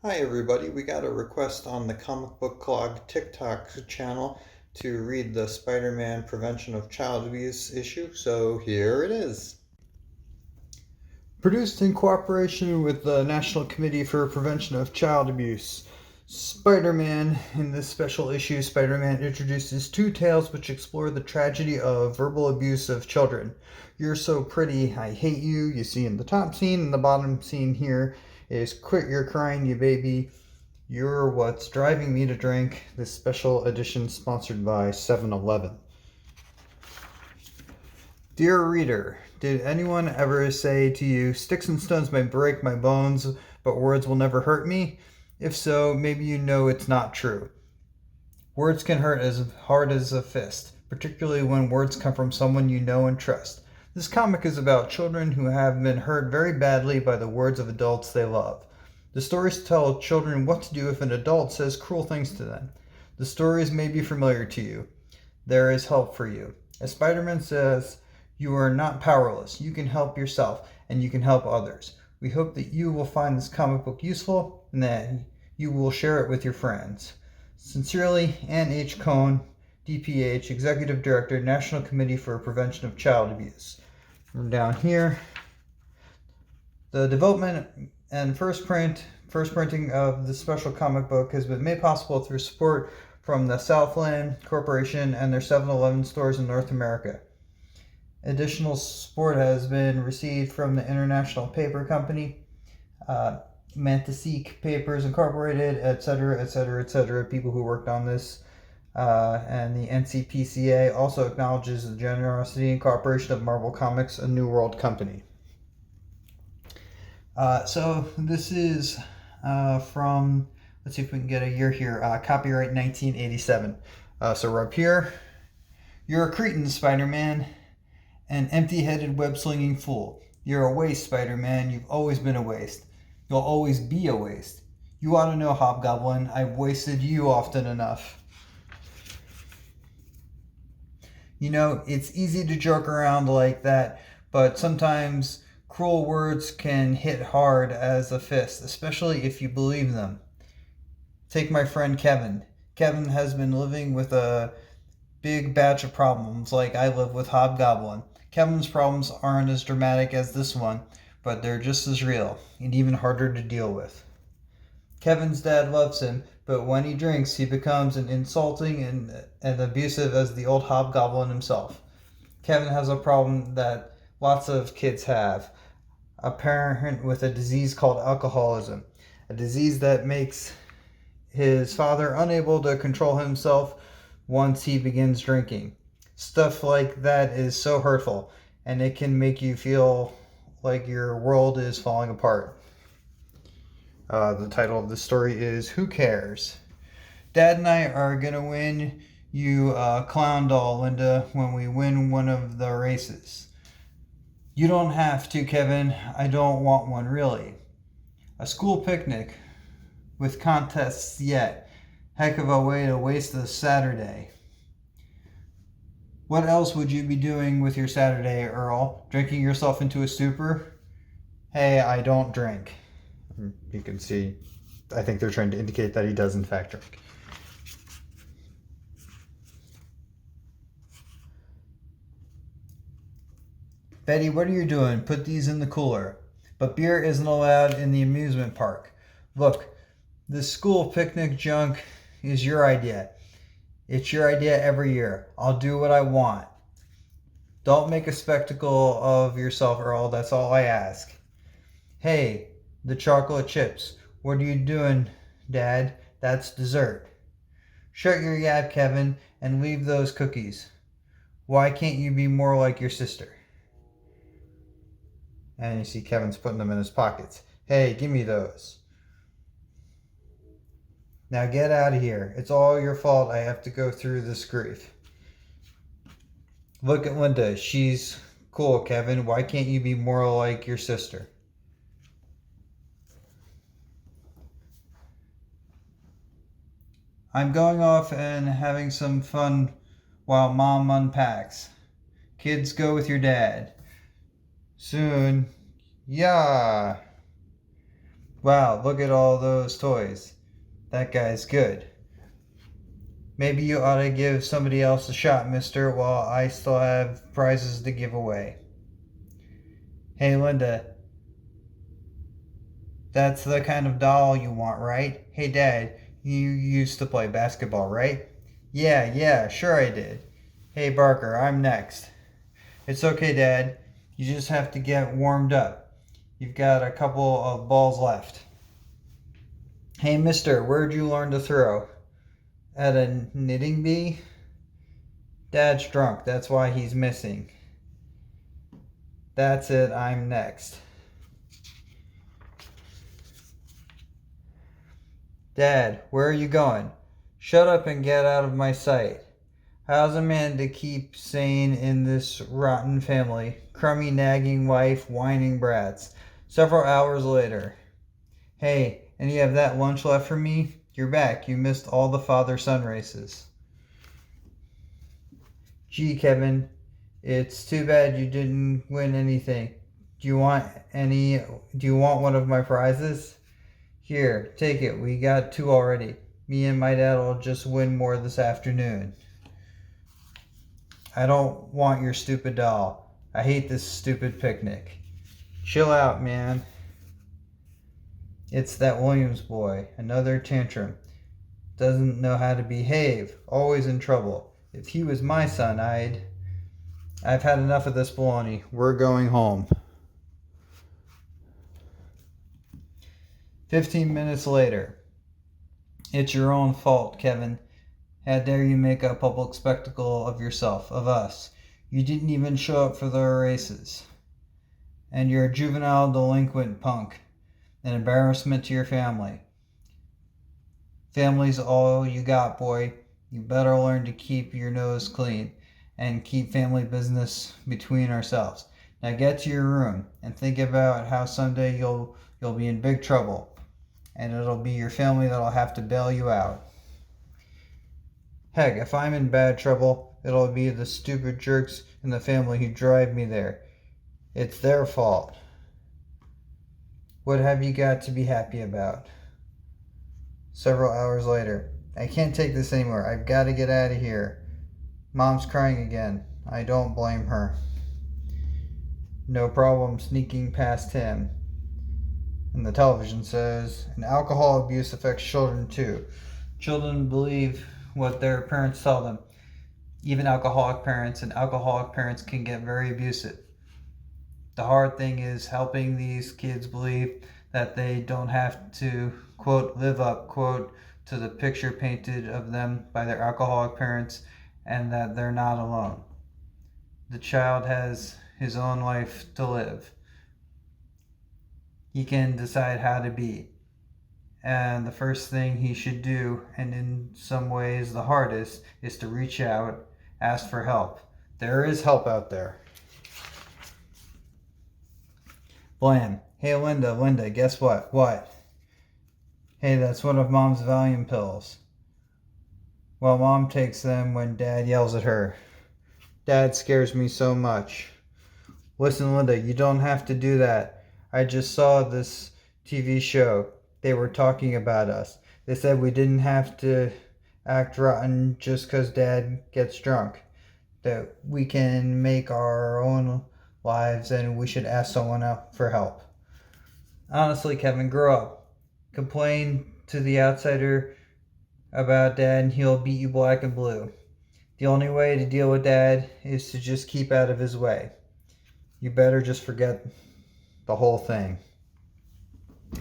Hi everybody, we got a request on the Comic Book Clog TikTok channel to read the Spider-Man Prevention of Child Abuse issue, so here it is. Produced in cooperation with the National Committee for Prevention of Child Abuse. Spider-Man. In this special issue, Spider-Man introduces two tales which explore the tragedy of verbal abuse of children. You're so pretty, I hate you, you see in the top scene, and the bottom scene here is quit your crying, you baby. You're what's driving me to drink. This special edition sponsored by 7-Eleven. Dear reader, did anyone ever say to you, sticks and stones may break my bones, but words will never hurt me? If so, maybe you know it's not true. Words can hurt as hard as a fist, particularly when words come from someone you know and trust. This comic is about children who have been hurt very badly by the words of adults they love. The stories tell children what to do if an adult says cruel things to them. The stories may be familiar to you. There is help for you. As Spider-Man says, you are not powerless. You can help yourself, and you can help others. We hope that you will find this comic book useful and that you will share it with your friends. Sincerely, Ann H. Cohn, DPH, Executive Director, National Committee for Prevention of Child Abuse. From down here, the development and first printing of the special comic book has been made possible through support from the Southland Corporation and their 7-Eleven stores in North America. Additional support has been received from the International Paper Company, Mantiseek Papers Incorporated, etc., people who worked on this. And the NCPCA also acknowledges the generosity and cooperation of Marvel Comics, a New World company. So this is from, let's see if we can get a year here, copyright 1987. So we're up here. You're a cretin, Spider-Man. An empty-headed web-slinging fool. You're a waste, Spider-Man. You've always been a waste. You'll always be a waste. You ought to know, Hobgoblin. I've wasted you often enough. You know, it's easy to joke around like that, but sometimes cruel words can hit hard as a fist, especially if you believe them. Take my friend Kevin. Kevin has been living with a big batch of problems like I live with Hobgoblin. Kevin's problems aren't as dramatic as this one, but they're just as real and even harder to deal with. Kevin's dad loves him, but when he drinks, he becomes as insulting and abusive as the old Hobgoblin himself. Kevin has a problem that lots of kids have, a parent with a disease called alcoholism, a disease that makes his father unable to control himself once he begins drinking. Stuff like that is so hurtful, and it can make you feel like your world is falling apart. The title of the story is Who Cares? Dad and I are going to win you a clown doll, Linda, when we win one of the races. You don't have to, Kevin. I don't want one, really. A school picnic with contests yet. Heck of a way to waste a Saturday. What else would you be doing with your Saturday, Earl? Drinking yourself into a stupor? Hey, I don't drink. You can see, I think they're trying to indicate that he does in fact drink. Betty, what are you doing? Put these in the cooler. But beer isn't allowed in the amusement park. Look, this school picnic junk is your idea. It's your idea every year. I'll do what I want. Don't make a spectacle of yourself, Earl. That's all I ask. Hey, the chocolate chips. What are you doing, Dad? That's dessert. Shut your yap, Kevin, and leave those cookies. Why can't you be more like your sister? And you see Kevin's putting them in his pockets. Hey, give me those. Now get out of here. It's all your fault I have to go through this grief. Look at Linda. She's cool, Kevin. Why can't you be more like your sister? I'm going off and having some fun while Mom unpacks. Kids, go with your dad. Soon. Yeah. Wow, look at all those toys. That guy's good. Maybe you ought to give somebody else a shot, mister, while I still have prizes to give away. Hey, Linda, that's the kind of doll you want, right? Hey, Dad, you used to play basketball, right? Yeah, sure I did. Hey, Barker, I'm next. It's okay, Dad. You just have to get warmed up. You've got a couple of balls left. Hey, mister, where'd you learn to throw? At a knitting bee? Dad's drunk. That's why he's missing. That's it. I'm next. Dad, where are you going? Shut up and get out of my sight. How's a man to keep sane in this rotten family? Crummy, nagging wife, whining brats. Several hours later. Hey, any of that lunch left for me? You're back. You missed all the father-son races. Gee, Kevin, it's too bad you didn't win anything. Do you want one of my prizes? Here, take it. We got 2 already. Me and my dad will just win more this afternoon. I don't want your stupid doll. I hate this stupid picnic. Chill out, man. It's that Williams boy. Another tantrum. Doesn't know how to behave. Always in trouble. If he was my son, I've had enough of this baloney. We're going home. 15 minutes later. It's your own fault, Kevin. How dare you make a public spectacle of yourself, of us? You didn't even show up for the races. And you're a juvenile delinquent punk. An embarrassment to your family. Family's all you got, boy. You better learn to keep your nose clean and keep family business between ourselves. Now get to your room and think about how someday you'll be in big trouble. And it'll be your family that'll have to bail you out. Heck, if I'm in bad trouble, it'll be the stupid jerks in the family who drive me there. It's their fault. What have you got to be happy about? Several hours later. I can't take this anymore. I've got to get out of here. Mom's crying again. I don't blame her. No problem sneaking past him. And the television says, and alcohol abuse affects children too. Children believe what their parents tell them. Even alcoholic parents, and alcoholic parents can get very abusive. The hard thing is helping these kids believe that they don't have to, quote, live up, quote, to the picture painted of them by their alcoholic parents, and that they're not alone. The child has his own life to live. He can decide how to be. And the first thing he should do, and in some ways the hardest, is to reach out, ask for help. There is help out there. Blam. Hey, Linda, guess what? What? Hey, that's one of Mom's Valium pills. Well, Mom takes them when Dad yells at her. Dad scares me so much. Listen, Linda, you don't have to do that. I just saw this TV show. They were talking about us. They said we didn't have to act rotten just because Dad gets drunk. That we can make our own lives and we should ask someone else for help. Honestly, Kevin, grow up. Complain to the outsider about Dad and he'll beat you black and blue. The only way to deal with Dad is to just keep out of his way. You better just forget the whole thing.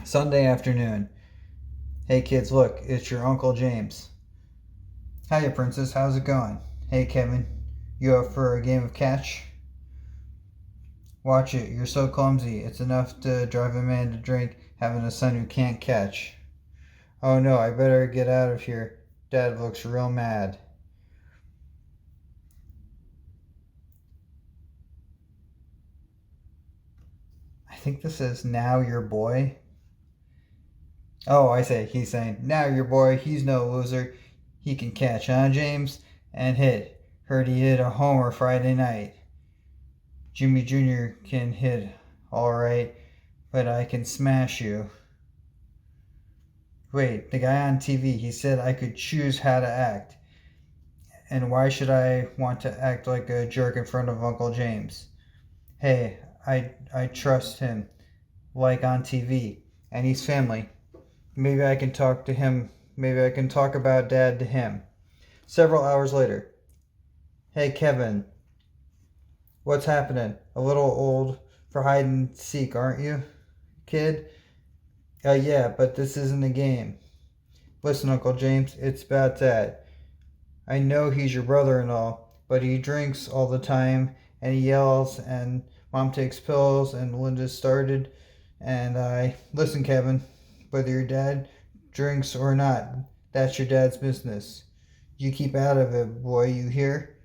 Sunday afternoon. Hey kids, look, it's your Uncle James. Hiya, Princess, how's it going? Hey Kevin, you up for a game of catch? Watch it, you're so clumsy. It's enough to drive a man to drink having a son who can't catch. Oh no, I better get out of here. Dad looks real mad. I think this is now your boy. Oh, I say, he's saying, now your boy, he's no loser. He can catch, huh, James? And hit. Heard he hit a homer Friday night. Jimmy Jr. can hit all right, but I can smash you. Wait, the guy on TV, he said I could choose how to act. And why should I want to act like a jerk in front of Uncle James? Hey, I trust him, like on TV, and he's family. Maybe I can talk to him. Maybe I can talk about Dad to him. Several hours later. Hey, Kevin, what's happening? A little old for hide and seek, aren't you, kid? Yeah, but this isn't a game. Listen, Uncle James, it's about Dad. I know he's your brother and all, but he drinks all the time and he yells and Mom takes pills and Linda started and I listen, Kevin, whether your dad drinks or not, that's your dad's business. You keep out of it, boy, you hear?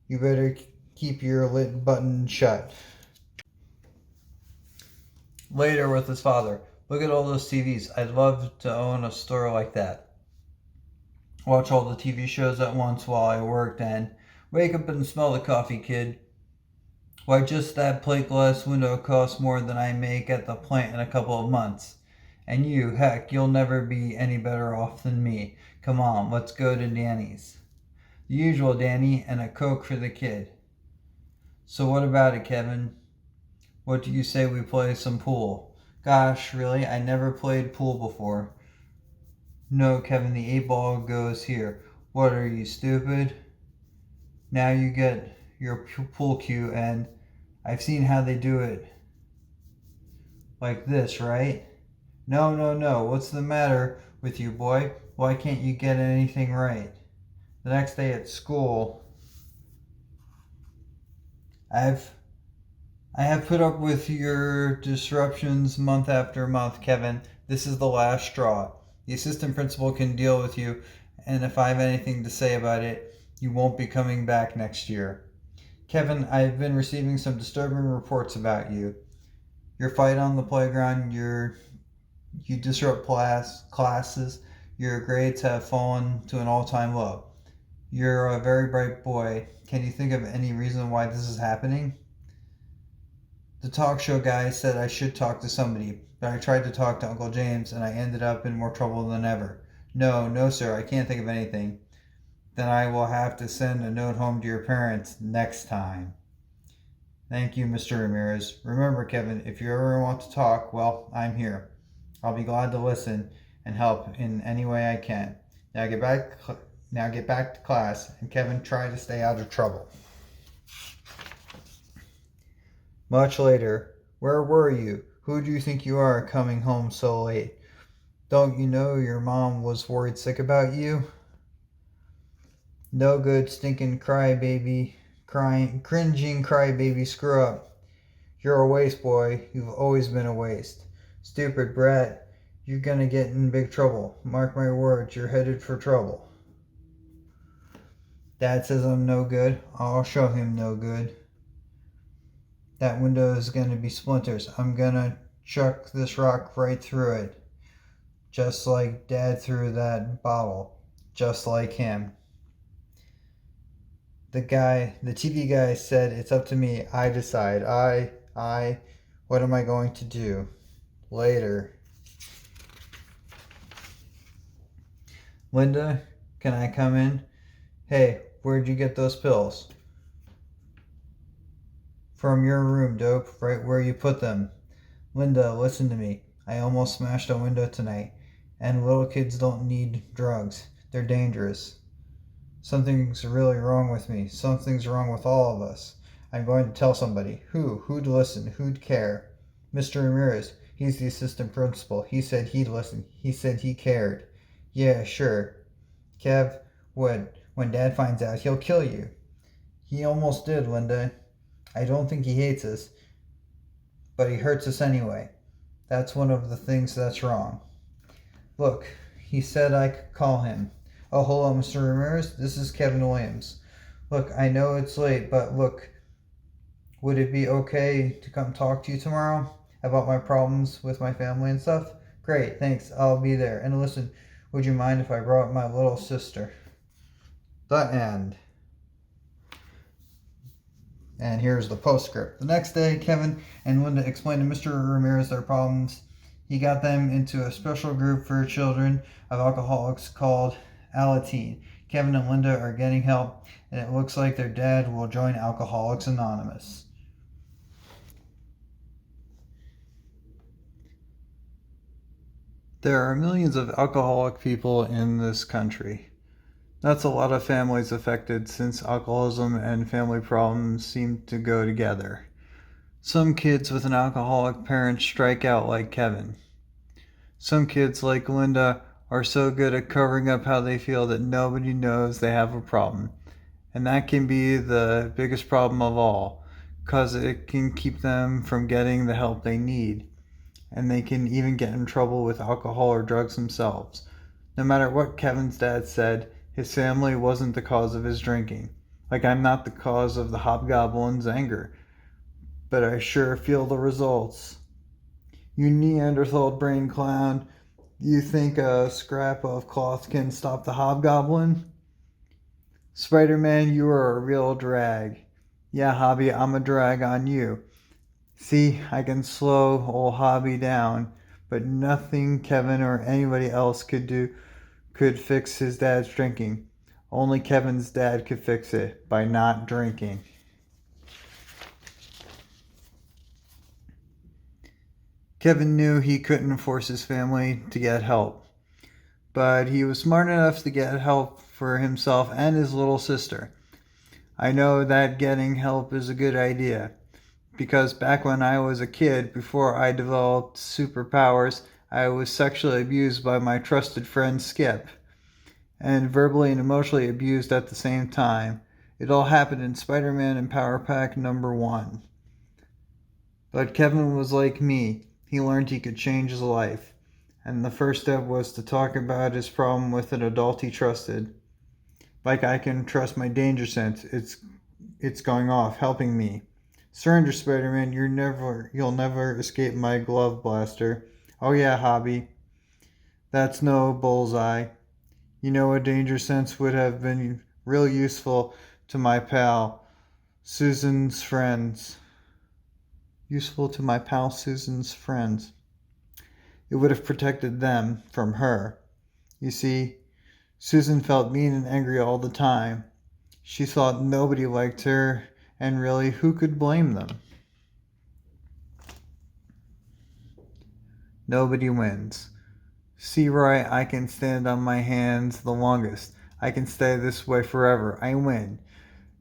You better keep your lid button shut. Later with his father. Look at all those TVs. I'd love to own a store like that. Watch all the TV shows at once while I worked and wake up and smell the coffee, kid. Why, just that plate glass window costs more than I make at the plant in a couple of months. And you, heck, you'll never be any better off than me. Come on, let's go to Danny's. The usual, Danny, and a Coke for the kid. So what about it, Kevin? What do you say we play some pool? Gosh, really? I never played pool before. No, Kevin, the 8 ball goes here. What, are you stupid? Now you get your pool cue, and I've seen how they do it. Like this, right? No, no, no. What's the matter with you, boy? Why can't you get anything right? The next day at school, I have put up with your disruptions month after month, Kevin. This is the last straw. The assistant principal can deal with you, and if I have anything to say about it, you won't be coming back next year. Kevin, I've been receiving some disturbing reports about you. Your fight on the playground, you disrupt classes, your grades have fallen to an all-time low. You're a very bright boy. Can you think of any reason why this is happening? The talk show guy said I should talk to somebody, but I tried to talk to Uncle James and I ended up in more trouble than ever. No, no, sir, I can't think of anything. Then I will have to send a note home to your parents next time. Thank you, Mr. Ramirez. Remember, Kevin, if you ever want to talk, well, I'm here. I'll be glad to listen and help in any way I can. Now get back to class, and Kevin, try to stay out of trouble. Much later. Where were you? Who do you think you are coming home so late? Don't you know your mom was worried sick about you? No good, stinking crybaby, cringing crybaby screw up. You're a waste, boy. You've always been a waste. Stupid brat. You're gonna get in big trouble. Mark my words, you're headed for trouble. Dad says I'm no good. I'll show him no good. That window is gonna be splinters. I'm gonna chuck this rock right through it. Just like Dad threw that bottle. Just like him. The TV guy said, it's up to me. I decide. What am I going to do? Later. Linda, can I come in? Hey, where'd you get those pills? From your room, dope, right where you put them. Linda, listen to me. I almost smashed a window tonight, and little kids don't need drugs. They're dangerous. Something's really wrong with me. Something's wrong with all of us. I'm going to tell somebody. Who? Who'd listen? Who'd care? Mr. Ramirez. He's the assistant principal. He said he'd listen. He said he cared. Yeah, sure. Kev, when Dad finds out, he'll kill you. He almost did, Linda. I don't think he hates us, but he hurts us anyway. That's one of the things that's wrong. Look, he said I could call him. Oh, hello, Mr. Ramirez. This is Kevin Williams. Look, I know it's late, but look, would it be okay to come talk to you tomorrow about my problems with my family and stuff? Great, thanks. I'll be there. And listen, would you mind if I brought my little sister? The end. And here's the postscript. The next day, Kevin and Linda explained to Mr. Ramirez their problems. He got them into a special group for children of alcoholics called Alateen. Kevin and Linda are getting help, and it looks like their dad will join Alcoholics Anonymous. There are millions of alcoholic people in this country. That's a lot of families affected since alcoholism and family problems seem to go together. Some kids with an alcoholic parent strike out like Kevin. Some kids like Linda are so good at covering up how they feel that nobody knows they have a problem. And that can be the biggest problem of all, because it can keep them from getting the help they need. And they can even get in trouble with alcohol or drugs themselves. No matter what Kevin's dad said, his family wasn't the cause of his drinking. Like, I'm not the cause of the hobgoblin's anger, but I sure feel the results. You Neanderthal brain clown, you think a scrap of cloth can stop the hobgoblin? Spiderman, you are a real drag. Yeah, Hobby, I'm a drag on you. See, I can slow old Hobby down, but nothing Kevin or anybody else could fix his dad's drinking. Only Kevin's dad could fix it, by not drinking. Kevin knew he couldn't force his family to get help, but he was smart enough to get help for himself and his little sister. I know that getting help is a good idea, because back when I was a kid, before I developed superpowers, I was sexually abused by my trusted friend Skip, and verbally and emotionally abused at the same time. It all happened in Spider-Man and Power Pack number 1. But Kevin was like me. He learned he could change his life. And the first step was to talk about his problem with an adult he trusted. Like, I can trust my danger sense. It's going off, helping me. Surrender, Spider-Man. You'll never escape my glove blaster. Oh yeah, Hobby. That's no bullseye. You know, a danger sense would have been real useful to my pal Susan's friends. Useful to my pal Susan's friends. It would have protected them from her. You see, Susan felt mean and angry all the time. She thought nobody liked her, and really, who could blame them? Nobody wins. See, Roy, I can stand on my hands the longest. I can stay this way forever. I win.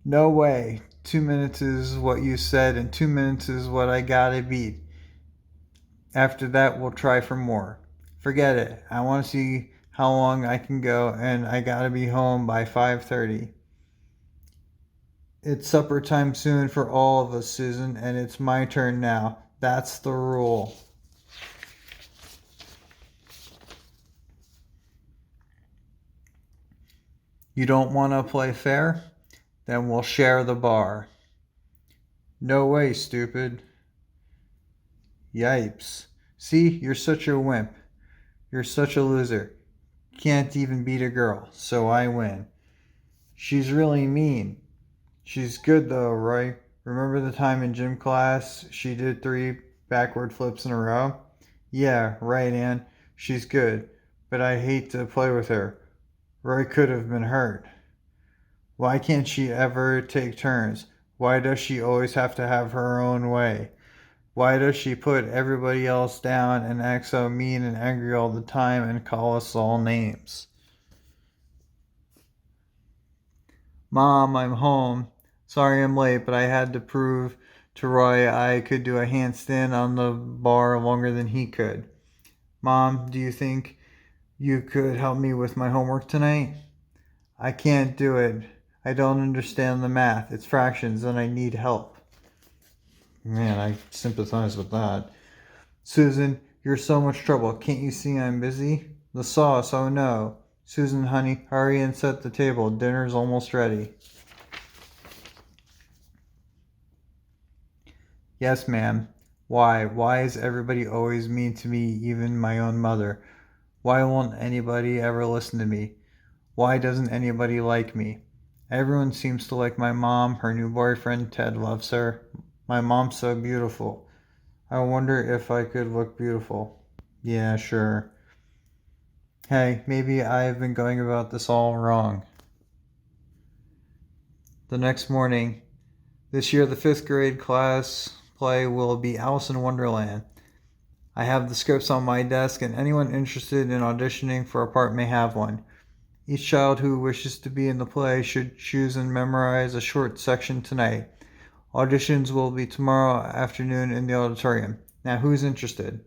No way. 2 minutes is what you said, and 2 minutes is what I gotta beat. After that, we'll try for more. Forget it. I want to see how long I can go, and I gotta be home by 5:30. It's supper time soon for all of us, Susan, and it's my turn now. That's the rule. You don't want to play fair? Then we'll share the bar. No way, stupid. Yipes. See, you're such a wimp. You're such a loser. Can't even beat a girl, so I win. She's really mean. She's good though, Roy. Remember the time in gym class she did 3 backward flips in a row? Yeah, right, Ann. She's good, but I hate to play with her. Roy could have been hurt. Why can't she ever take turns? Why does she always have to have her own way? Why does she put everybody else down and act so mean and angry all the time and call us all names? Mom, I'm home. Sorry I'm late, but I had to prove to Roy I could do a handstand on the bar longer than he could. Mom, do you think you could help me with my homework tonight? I can't do it. I don't understand the math. It's fractions and I need help. Man, I sympathize with that. Susan, you're so much trouble. Can't you see I'm busy? The sauce, oh no. Susan, honey, hurry and set the table. Dinner's almost ready. Yes, ma'am. Why? Why is everybody always mean to me, even my own mother? Why won't anybody ever listen to me? Why doesn't anybody like me? Everyone seems to like my mom. Her new boyfriend, Ted, loves her. My mom's so beautiful. I wonder if I could look beautiful. Yeah, sure. Hey, maybe I've been going about this all wrong. The next morning, this year the fifth grade class play will be Alice in Wonderland. I have the scripts on my desk, and anyone interested in auditioning for a part may have one. Each child who wishes to be in the play should choose and memorize a short section tonight. Auditions will be tomorrow afternoon in the auditorium. Now, who's interested?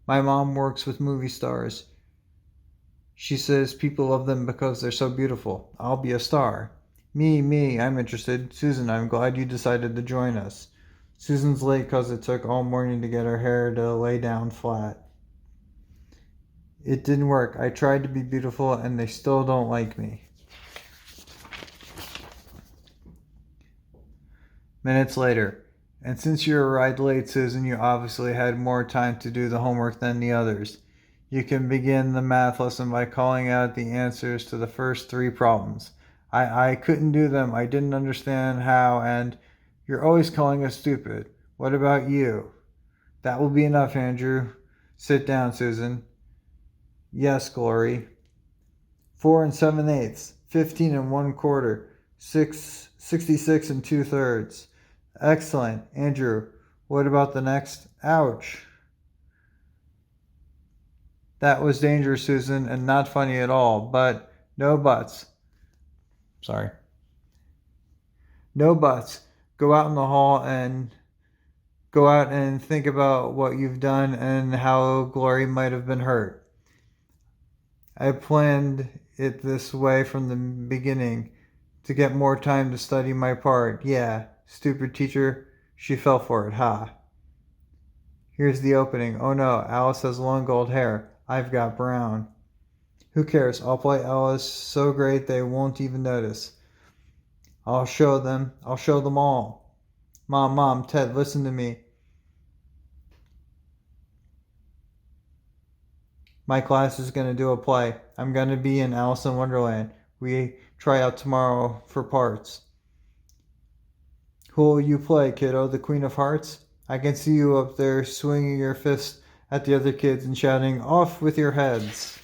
My mom works with movie stars. She says people love them because they're so beautiful. I'll be a star. Me, I'm interested. Susan, I'm glad you decided to join us. Susan's late because it took all morning to get her hair to lay down flat. It didn't work. I tried to be beautiful and they still don't like me. Minutes later. And since you arrived late, Susan, you obviously had more time to do the homework than the others. You can begin the math lesson by calling out the answers to the first three problems. I couldn't do them. I didn't understand how, and you're always calling us stupid. What about you? That will be enough, Andrew. Sit down, Susan. Yes, Glory. 4 7/8, 15 1/4, 66 2/3. Excellent. Andrew, what about the next? Ouch. That was dangerous, Susan, and not funny at all, but no buts. Sorry. No buts. Go out in the hall and go out and think about what you've done and how Glory might have been hurt. I planned it this way from the beginning to get more time to study my part. Yeah, stupid teacher, she fell for it, ha. Here's the opening. Oh no, Alice has long gold hair. I've got brown. Who cares? I'll play Alice so great they won't even notice. I'll show them. I'll show them all. Mom, Ted, listen to me. My class is going to do a play. I'm going to be in Alice in Wonderland. We try out tomorrow for parts. Who will you play, kiddo? The Queen of Hearts? I can see you up there swinging your fist at the other kids and shouting, "Off with your heads."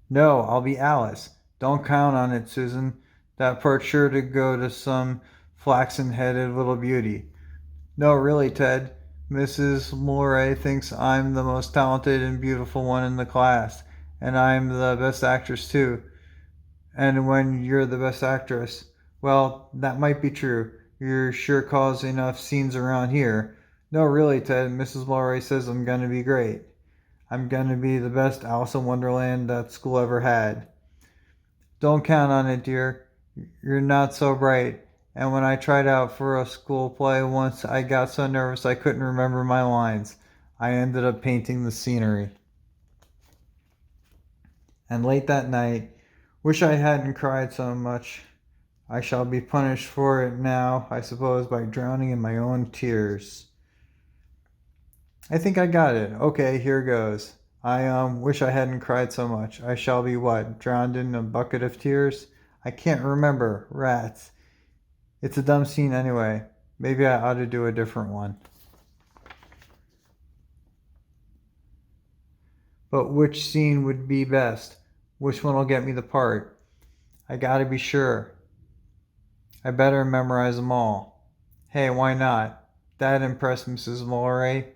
No, I'll be Alice. Don't count on it, Susan. That part's sure to go to some flaxen-headed little beauty. No, really, Ted. Mrs. Mulray thinks I'm the most talented and beautiful one in the class, and I'm the best actress, too. And when you're the best actress, well, that might be true. You're sure cause enough scenes around here. No, really, Ted, Mrs. Mulray says I'm gonna be great. I'm gonna be the best Alice in Wonderland that school ever had. Don't count on it, dear. You're not so bright. And when I tried out for a school play once, I got so nervous I couldn't remember my lines. I ended up painting the scenery. And late that night, wish I hadn't cried so much. I shall be punished for it now, I suppose, by drowning in my own tears. I think I got it. Okay, here goes. I wish I hadn't cried so much. I shall be what? Drowned in a bucket of tears? I can't remember. Rats. It's a dumb scene anyway. Maybe I ought to do a different one. But which scene would be best? Which one will get me the part? I gotta be sure. I better memorize them all. Hey, why not? That impressed Mrs. Mulray.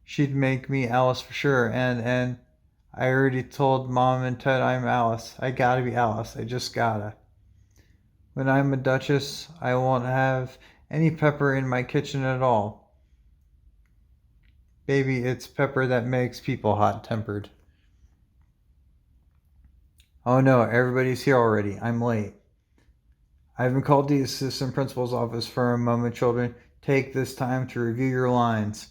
She'd make me Alice for sure, and I already told Mom and Ted I'm Alice. I gotta be Alice. I just gotta. When I'm a duchess, I won't have any pepper in my kitchen at all. Baby, it's pepper that makes people hot-tempered. Oh no, everybody's here already. I'm late. I haven't called the assistant principal's office for a moment, children. Take this time to review your lines.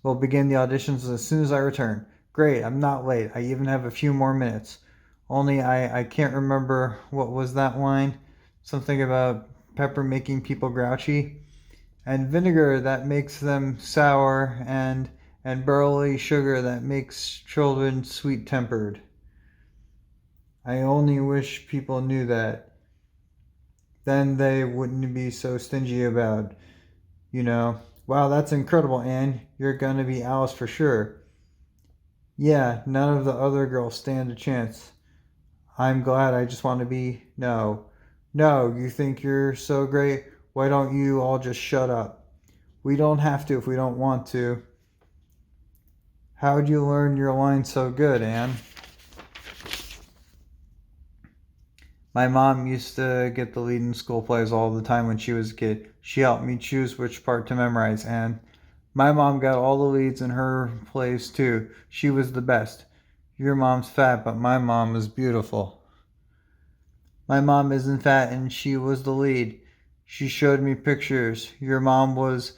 We'll begin the auditions as soon as I return. Great, I'm not late. I even have a few more minutes. Only I can't remember what was that line. Something about pepper making people grouchy. And vinegar that makes them sour, and barley sugar that makes children sweet-tempered. I only wish people knew that. Then they wouldn't be so stingy about, Wow, that's incredible, Anne. You're gonna be Alice for sure. Yeah, none of the other girls stand a chance. I'm glad. I just want to be. No. No, you think you're so great? Why don't you all just shut up? We don't have to if we don't want to. How'd you learn your lines so good, Anne? My mom used to get the lead in school plays all the time when she was a kid. She helped me choose which part to memorize, and my mom got all the leads in her plays too. She was the best. Your mom's fat, but my mom is beautiful. My mom isn't fat and she was the lead. She showed me pictures. Your mom was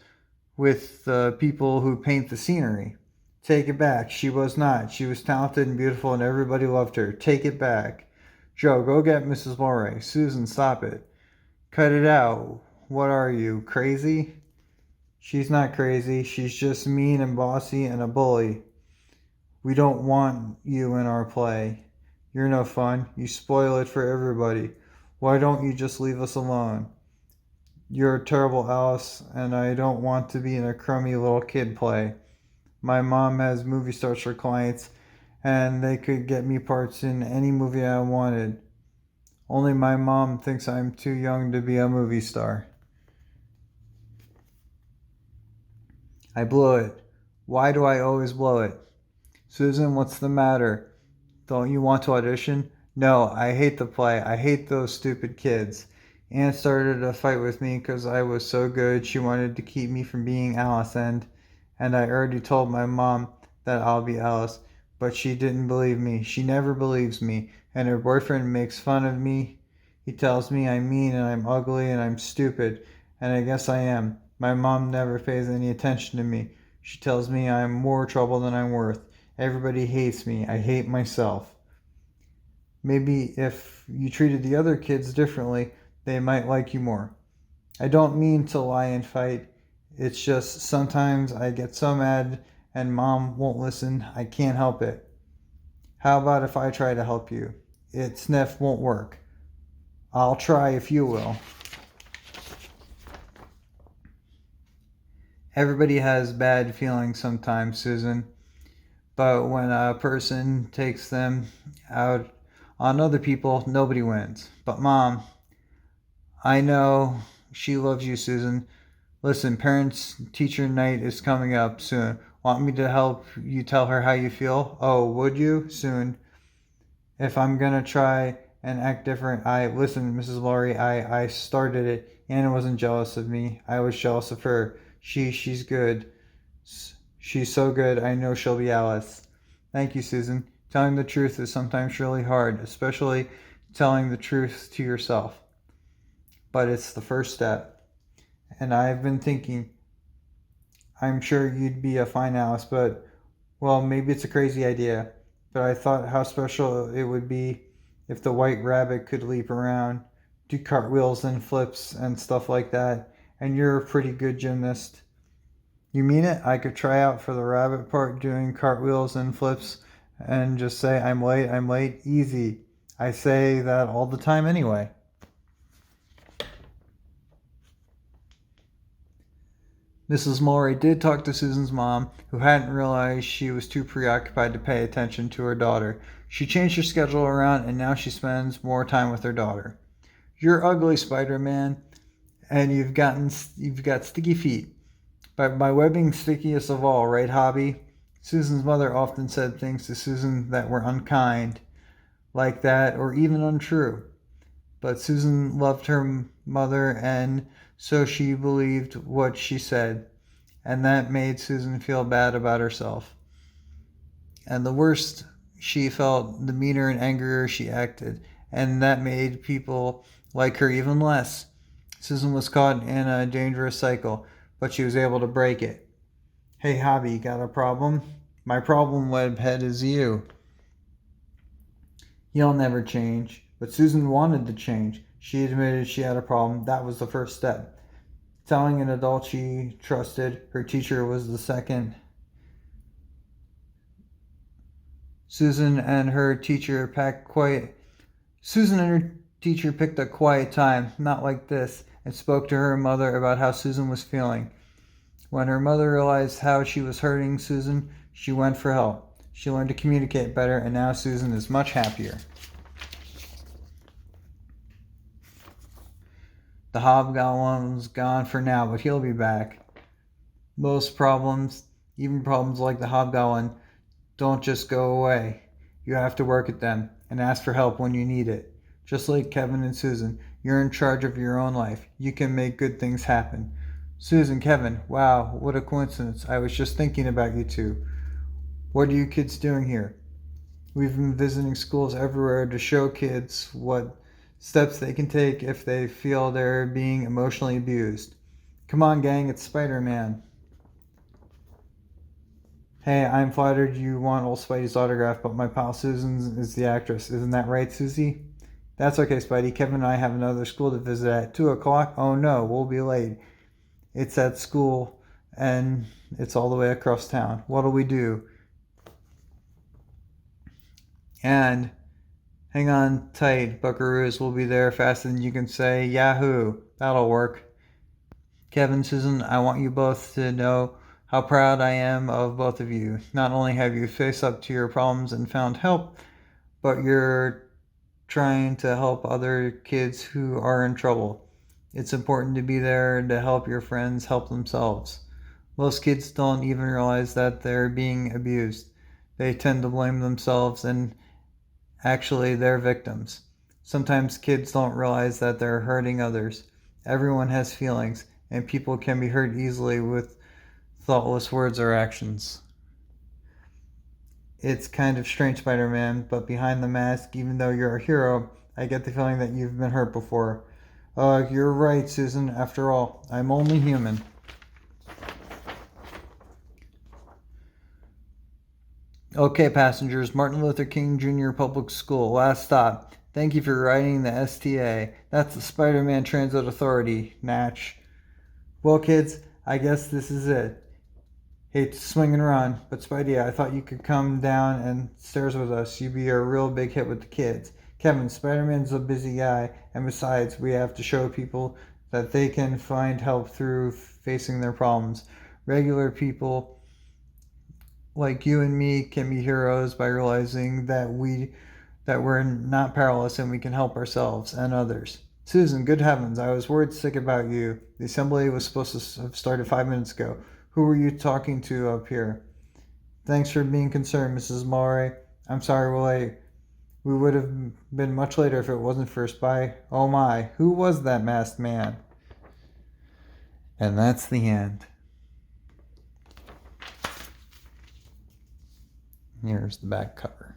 with the people who paint the scenery. Take it back. She was not. She was talented and beautiful and everybody loved her. Take it back. Joe, go get Mrs. Morey. Susan, stop it. Cut it out. What are you, crazy? She's not crazy. She's just mean and bossy and a bully. We don't want you in our play. You're no fun. You spoil it for everybody. Why don't you just leave us alone? You're a terrible Alice, and I don't want to be in a crummy little kid play. My mom has movie stars for clients, and they could get me parts in any movie I wanted. Only my mom thinks I'm too young to be a movie star. I blew it. Why do I always blow it? Susan, what's the matter? Don't you want to audition? No, I hate the play. I hate those stupid kids. Anne started a fight with me because I was so good. She wanted to keep me from being Alice, and I already told my mom that I'll be Alice, but she didn't believe me. She never believes me, and her boyfriend makes fun of me. He tells me I'm mean and I'm ugly and I'm stupid, and I guess I am. My mom never pays any attention to me. She tells me I'm more trouble than I'm worth. Everybody hates me. I hate myself. Maybe if you treated the other kids differently, they might like you more. I don't mean to lie and fight. It's just sometimes I get so mad and mom won't listen. I can't help it. How about if I try to help you? It sniff won't work. I'll try if you will. Everybody has bad feelings sometimes, Susan. But when a person takes them out on other people, nobody wins. But Mom, I know she loves you, Susan. Listen, parents teacher night is coming up soon. Want me to help you tell her how you feel? Oh, would you? Soon. If I'm gonna try and act different, listen, Mrs. Laurie, I started it. Anna wasn't jealous of me. I was jealous of her. She's good. She's so good. I know she'll be Alice. Thank you, Susan. Telling the truth is sometimes really hard, especially telling the truth to yourself. But it's the first step. And I've been thinking, I'm sure you'd be a fine Alice, but, well, maybe it's a crazy idea. But I thought how special it would be if the white rabbit could leap around, do cartwheels and flips and stuff like that. And you're a pretty good gymnast. You mean it? I could try out for the rabbit part doing cartwheels and flips and just say, I'm late, easy. I say that all the time anyway. Mrs. Mullery did talk to Susan's mom, who hadn't realized she was too preoccupied to pay attention to her daughter. She changed her schedule around, and now she spends more time with her daughter. You're ugly, Spider-Man, and you've got sticky feet. But my webbing's stickiest of all, right, Hobby? Susan's mother often said things to Susan that were unkind, like that, or even untrue. But Susan loved her mother, and so she believed what she said, and that made Susan feel bad about herself. And the worse she felt, the meaner and angrier she acted, and that made people like her even less. Susan was caught in a dangerous cycle, but she was able to break it. Hey, Hobby, got a problem? My problem, Webhead, is you. You'll never change. But Susan wanted to change. She admitted she had a problem. That was the first step. Telling an adult she trusted, her teacher, was the second. Susan and her teacher picked a quiet time, not like this, and spoke to her mother about how Susan was feeling. When her mother realized how she was hurting Susan, she went for help. She learned to communicate better, and now Susan is much happier. The hobgoblin's gone for now, but he'll be back. Most problems, even problems like the hobgoblin, don't just go away. You have to work at them and ask for help when you need it. Just like Kevin and Susan, you're in charge of your own life. You can make good things happen. Susan, Kevin, wow, what a coincidence. I was just thinking about you two. What are you kids doing here? We've been visiting schools everywhere to show kids what steps they can take if they feel they're being emotionally abused. Come on, gang, it's Spider-Man. Hey, I'm flattered you want old Spidey's autograph, but my pal Susan is the actress. Isn't that right, Susie? That's okay, Spidey. Kevin and I have another school to visit at 2 o'clock. Oh no, we'll be late. It's at school, and it's all the way across town. What'll we do? And hang on tight, buckaroos. We'll be there faster than you can say Yahoo. That'll work. Kevin, Susan, I want you both to know how proud I am of both of you. Not only have you faced up to your problems and found help, but you're trying to help other kids who are in trouble. It's important to be there to help your friends help themselves. Most kids don't even realize that they're being abused. They tend to blame themselves, and actually they're victims. Sometimes kids don't realize that they're hurting others. Everyone has feelings, and people can be hurt easily with thoughtless words or actions. It's kind of strange, Spider-Man, but behind the mask, even though you're a hero, I get the feeling that you've been hurt before. You're right, Susan. After all, I'm only human. Okay, passengers, Martin Luther King Jr. Public School, last stop. Thank you for riding the STA. That's the Spider-Man Transit Authority, Natch. Well, kids, I guess this is it. Hate to swing and run, but Spidey, I thought you could come down and stairs with us. You'd be a real big hit with the kids. Kevin, Spider-Man's a busy guy, and besides, we have to show people that they can find help through facing their problems. Regular people like you and me can be heroes by realizing that we're not powerless and we can help ourselves and others. Susan, good heavens, I was worried sick about you. The assembly was supposed to have started 5 minutes ago. Who were you talking to up here? Thanks for being concerned, Mrs. Mulray. I'm sorry we're late. We would have been much later if it wasn't for Spy. Oh my, who was that masked man? And that's the end. Here's the back cover.